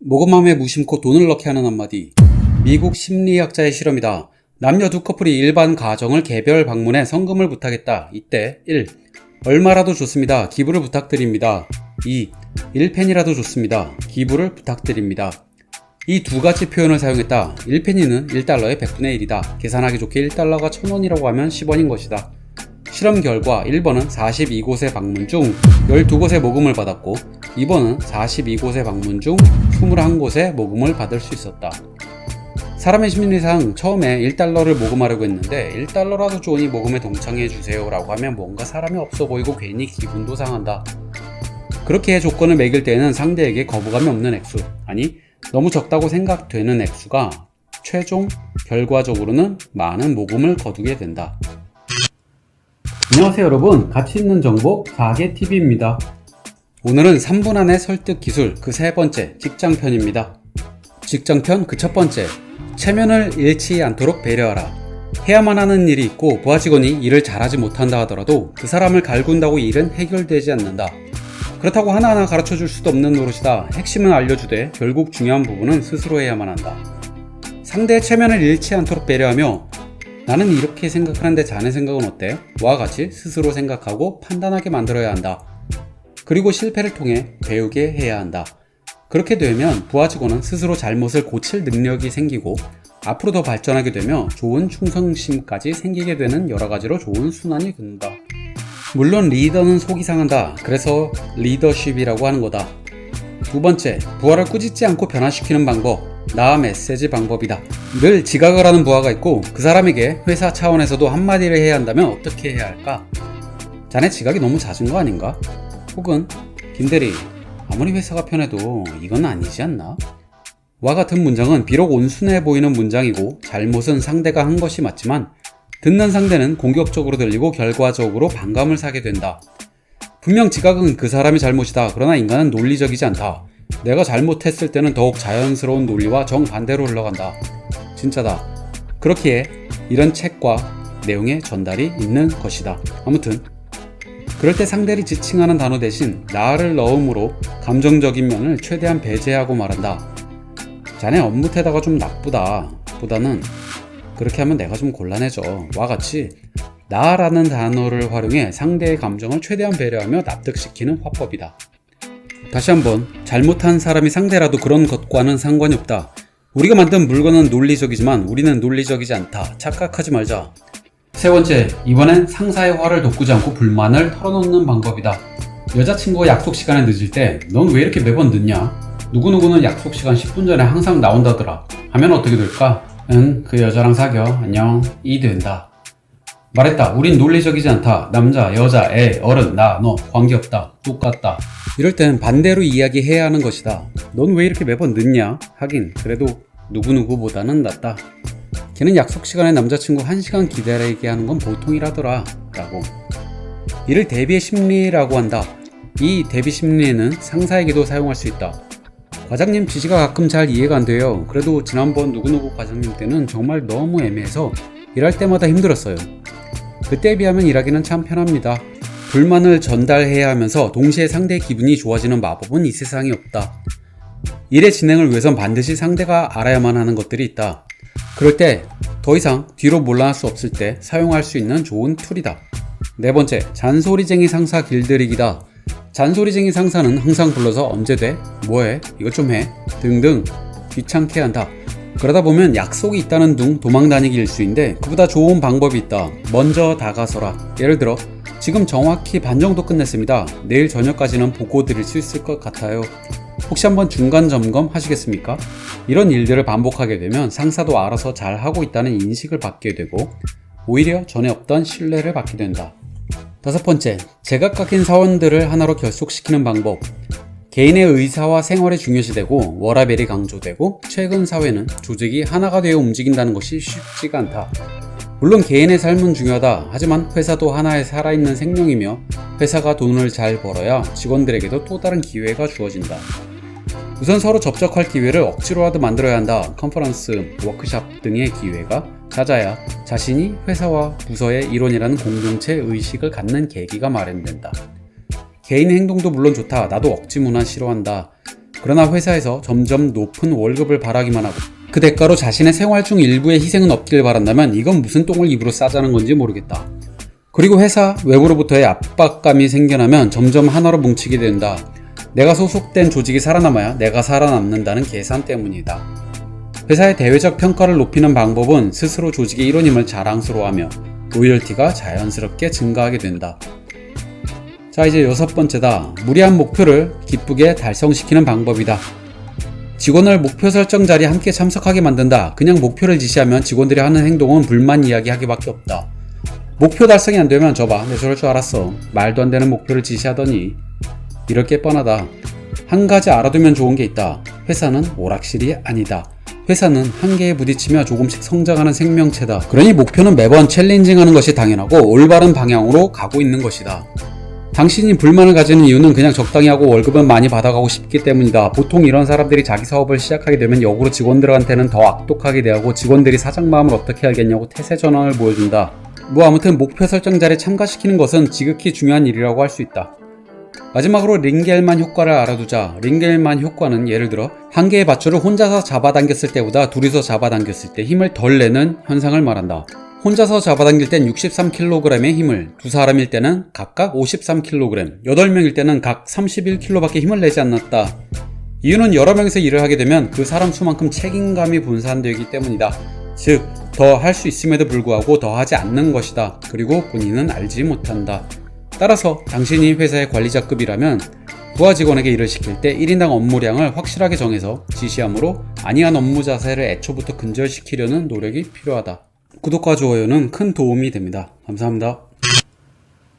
모금함에 무심코 돈을 넣게 하는 한마디. 미국 심리학자의 실험이다. 남녀 두 커플이 일반 가정을 개별 방문해 성금을 부탁했다. 이때 1. 얼마라도 좋습니다. 기부를 부탁드립니다. 2. 1페니라도 좋습니다. 기부를 부탁드립니다. 이 두 가지 표현을 사용했다. 1페니는 1달러의 100분의 1이다. 계산하기 좋게 1달러가 1000원이라고 하면 10원인 것이다. 실험 결과 1번은 42곳의 방문 중 12곳의 모금을 받았고 2번은 42곳의 방문 중 21곳의 모금을 받을 수 있었다. 사람의 심리상 처음에 1달러를 모금하려고 했는데 1달러라도 좋으니 모금에 동참해주세요 라고 하면 뭔가 사람이 없어 보이고 괜히 기분도 상한다. 그렇게 조건을 매길 때에는 상대에게 거부감이 없는 액수, 아니 너무 적다고 생각되는 액수가 최종 결과적으로는 많은 모금을 거두게 된다. 안녕하세요 여러분, 가치있는 정보 4개TV입니다. 오늘은 3분 안의 설득 기술 그 세 번째 직장편입니다. 직장편 그 첫 번째, 체면을 잃지 않도록 배려하라. 해야만 하는 일이 있고 부하 직원이 일을 잘하지 못한다 하더라도 그 사람을 갈군다고 일은 해결되지 않는다. 그렇다고 하나하나 가르쳐줄 수도 없는 노릇이다. 핵심은 알려주되 결국 중요한 부분은 스스로 해야만 한다. 상대의 체면을 잃지 않도록 배려하며 나는 이렇게 생각하는데 자네 생각은 어때? 와 같이 스스로 생각하고 판단하게 만들어야 한다. 그리고 실패를 통해 배우게 해야 한다. 그렇게 되면 부하 직원은 스스로 잘못을 고칠 능력이 생기고 앞으로 더 발전하게 되며 좋은 충성심까지 생기게 되는 여러가지로 좋은 순환이 된다. 물론 리더는 속이 상한다. 그래서 리더십이라고 하는 거다. 두 번째, 부하를 꾸짖지 않고 변화시키는 방법. 나 메시지 방법이다. 늘 지각을 하는 부하가 있고 그 사람에게 회사 차원에서도 한마디를 해야 한다면 어떻게 해야 할까? 자네 지각이 너무 잦은 거 아닌가? 혹은 김대리, 아무리 회사가 편해도 이건 아니지 않나? 와 같은 문장은 비록 온순해 보이는 문장이고 잘못은 상대가 한 것이 맞지만 듣는 상대는 공격적으로 들리고 결과적으로 반감을 사게 된다. 분명 지각은 그 사람이 잘못이다. 그러나 인간은 논리적이지 않다. 내가 잘못했을 때는 더욱 자연스러운 논리와 정반대로 흘러간다. 진짜다. 그렇기에 이런 책과 내용의 전달이 있는 것이다. 아무튼 그럴 때 상대를 지칭하는 단어 대신 나를 넣음으로 감정적인 면을 최대한 배제하고 말한다. 자네 업무 태도가 좀 나쁘다 보다는 그렇게 하면 내가 좀 곤란해져. 와 같이 나라는 단어를 활용해 상대의 감정을 최대한 배려하며 납득시키는 화법이다. 다시 한번, 잘못한 사람이 상대라도 그런 것과는 상관이 없다. 우리가 만든 물건은 논리적이지만 우리는 논리적이지 않다. 착각하지 말자. 세 번째, 이번엔 상사의 화를 돋구지 않고 불만을 털어놓는 방법이다. 여자친구가 약속 시간에 늦을 때 넌 왜 이렇게 매번 늦냐? 누구누구는 약속 시간 10분 전에 항상 나온다더라. 하면 어떻게 될까? 응, 그 여자랑 사겨. 안녕. 이 된다. 말했다. 우린 논리적이지 않다. 남자, 여자, 애, 어른, 나, 너 관계없다. 똑같다. 이럴 땐 반대로 이야기해야 하는 것이다. 넌 왜 이렇게 매번 늦냐? 하긴 그래도 누구누구보다는 낫다. 걔는 약속 시간에 남자친구 1시간 기다리게 하는 건 보통이라더라. 라고. 이를 대비의 심리라고 한다. 이 대비 심리는 상사에게도 사용할 수 있다. 과장님 지시가 가끔 잘 이해가 안 돼요. 그래도 지난번 누구누구 과장님 때는 정말 너무 애매해서 일할 때마다 힘들었어요. 그때에 비하면 일하기는 참 편합니다. 불만을 전달해야 하면서 동시에 상대의 기분이 좋아지는 마법은 이 세상에 없다. 일의 진행을 위해선 반드시 상대가 알아야만 하는 것들이 있다. 그럴 때 더 이상 뒤로 물러날 수 없을 때 사용할 수 있는 좋은 툴이다. 네 번째, 잔소리쟁이 상사 길들이기다. 잔소리쟁이 상사는 항상 불러서 언제 돼? 뭐해? 이것 좀 해? 등등 귀찮게 한다. 그러다 보면 약속이 있다는 둥 도망다니기 일수인데 그보다 좋은 방법이 있다. 먼저 다가서라. 예를 들어 지금 정확히 반 정도 끝냈습니다. 내일 저녁까지는 보고 드릴 수 있을 것 같아요. 혹시 한번 중간 점검 하시겠습니까? 이런 일들을 반복하게 되면 상사도 알아서 잘 하고 있다는 인식을 받게 되고 오히려 전에 없던 신뢰를 받게 된다. 다섯 번째, 제각각인 사원들을 하나로 결속시키는 방법. 개인의 의사와 생활이 중요시되고 워라밸이 강조되고 최근 사회는 조직이 하나가 되어 움직인다는 것이 쉽지가 않다. 물론 개인의 삶은 중요하다. 하지만 회사도 하나의 살아있는 생명이며 회사가 돈을 잘 벌어야 직원들에게도 또 다른 기회가 주어진다. 우선 서로 접촉할 기회를 억지로라도 만들어야 한다. 컨퍼런스, 워크숍 등의 기회가 잦아야 자신이 회사와 부서의 일원이라는 공동체 의식을 갖는 계기가 마련된다. 개인 행동도 물론 좋다. 나도 억지 문화 싫어한다. 그러나 회사에서 점점 높은 월급을 바라기만 하고 그 대가로 자신의 생활 중 일부의 희생은 없길 바란다면 이건 무슨 똥을 입으로 싸자는 건지 모르겠다. 그리고 회사 외부로부터의 압박감이 생겨나면 점점 하나로 뭉치게 된다. 내가 소속된 조직이 살아남아야 내가 살아남는다는 계산 때문이다. 회사의 대외적 평가를 높이는 방법은 스스로 조직의 일원임을 자랑스러워하며 로열티가 자연스럽게 증가하게 된다. 자, 이제 6번째다. 무리한 목표를 기쁘게 달성시키는 방법이다. 직원을 목표 설정 자리에 함께 참석하게 만든다. 그냥 목표를 지시하면 직원들이 하는 행동은 불만 이야기하기밖에 없다. 목표 달성이 안 되면 저봐, 내 저럴 줄 알았어. 말도 안 되는 목표를 지시하더니. 이럴 게 뻔하다. 한 가지 알아두면 좋은 게 있다. 회사는 오락실이 아니다. 회사는 한계에 부딪히며 조금씩 성장하는 생명체다. 그러니 목표는 매번 챌린징하는 것이 당연하고 올바른 방향으로 가고 있는 것이다. 당신이 불만을 가지는 이유는 그냥 적당히 하고 월급은 많이 받아가고 싶기 때문이다. 보통 이런 사람들이 자기 사업을 시작하게 되면 역으로 직원들한테는 더 악독하게 대하고 직원들이 사장 마음을 어떻게 알겠냐고 태세 전환을 보여준다. 아무튼 목표 설정 자리에 참가시키는 것은 지극히 중요한 일이라고 할 수 있다. 마지막으로 링겔만 효과를 알아두자. 링겔만 효과는 예를 들어 한 개의 밧줄을 혼자서 잡아당겼을 때보다 둘이서 잡아당겼을 때 힘을 덜 내는 현상을 말한다. 혼자서 잡아당길 땐 63kg의 힘을, 두 사람일 때는 각각 53kg, 8명일 때는 각 31kg밖에 힘을 내지 않았다. 이유는 여러 명이서 일을 하게 되면 그 사람 수만큼 책임감이 분산되기 때문이다. 즉, 더 할 수 있음에도 불구하고 더 하지 않는 것이다. 그리고 본인은 알지 못한다. 따라서 당신이 회사의 관리자급이라면 부하 직원에게 일을 시킬 때 1인당 업무량을 확실하게 정해서 지시함으로 안이한 업무 자세를 애초부터 근절시키려는 노력이 필요하다. 구독과 좋아요는 큰 도움이 됩니다. 감사합니다.